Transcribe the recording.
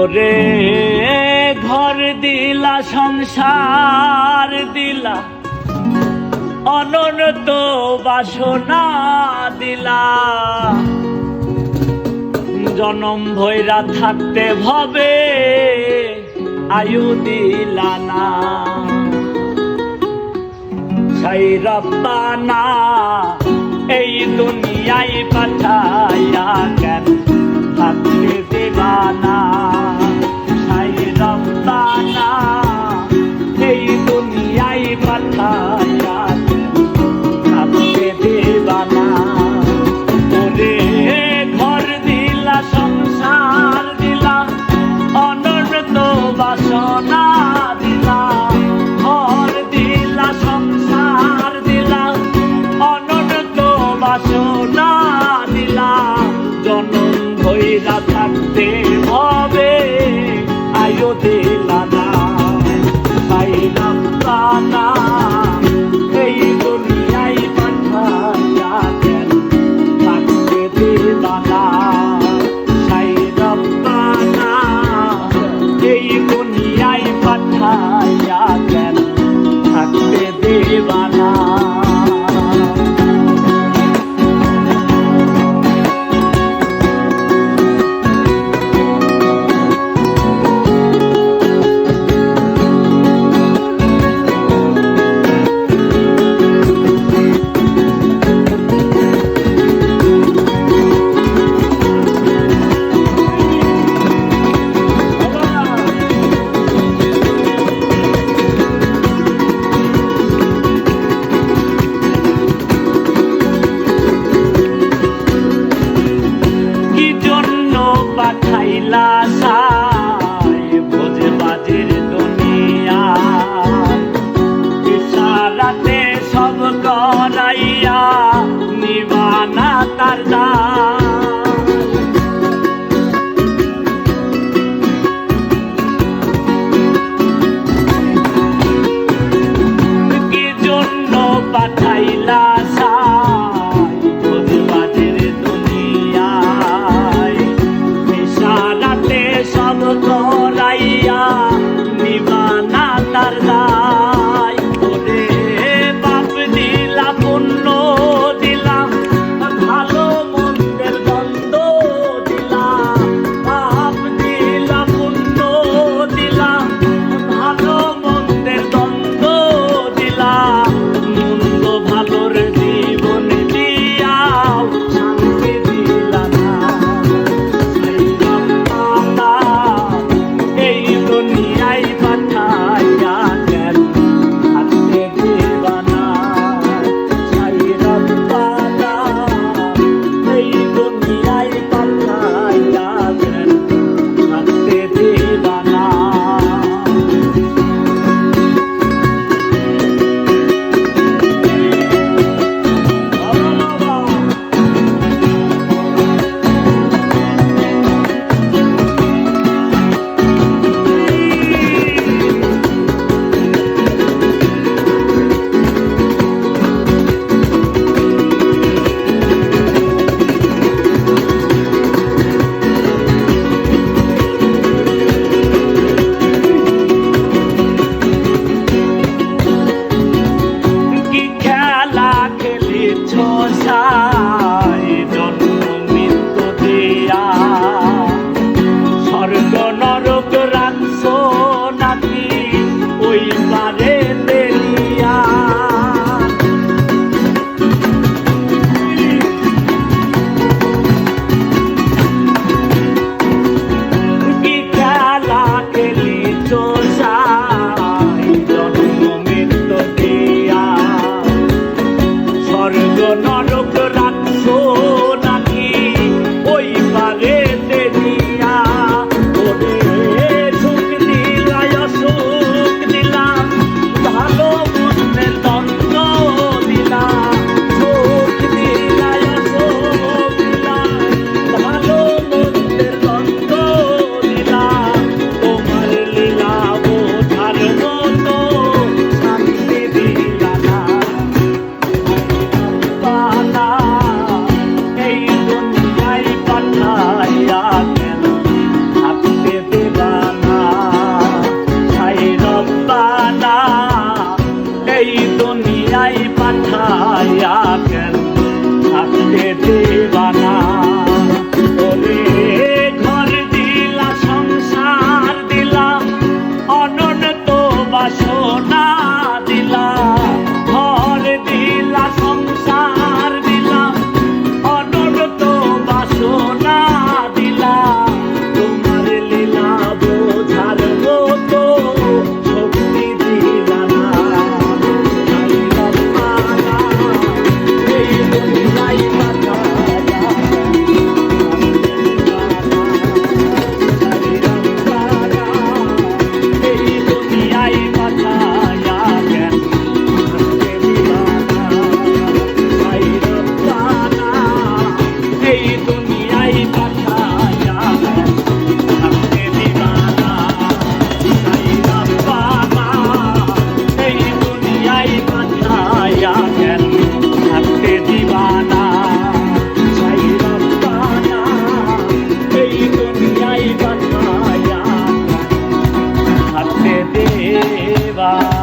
ওরে ঘর দিলা সংসার দিলা অনন্ত বাসনা দিলা জনম ভৈরা থাকতে ভবে আয়ু দিলা না সাই রব্বানা এই দুনিয়ায় পাঠাইয়া কেন থাকতে দিবা না সাই রব্বানা এই দুনিয়ায় পাঠাইয়া থাকতে দিবা না ওরে ঘর দিলা সংসার দিলা অনন্ত বাসনা দিলা ঘর দিলা সংসার দিলা অনন্ত বাসনা দিলা জনম ভৈরা থাকতে হবে আয়ু দিলা না সাই রব্বানা এই দুনিয়ায় পাঠাইয়া কেন থাকতে দিবা না সাই রব্বানা এই দুনিয়ায় পাঠাইয়া কেন থাকতে দিবা না পাঠাইলা সাই ভোজ বাজের দুনিয়া ইশারাতে সব করাইয়া নিবানা তার কি জন্য পাঠাইলা সব বাবা।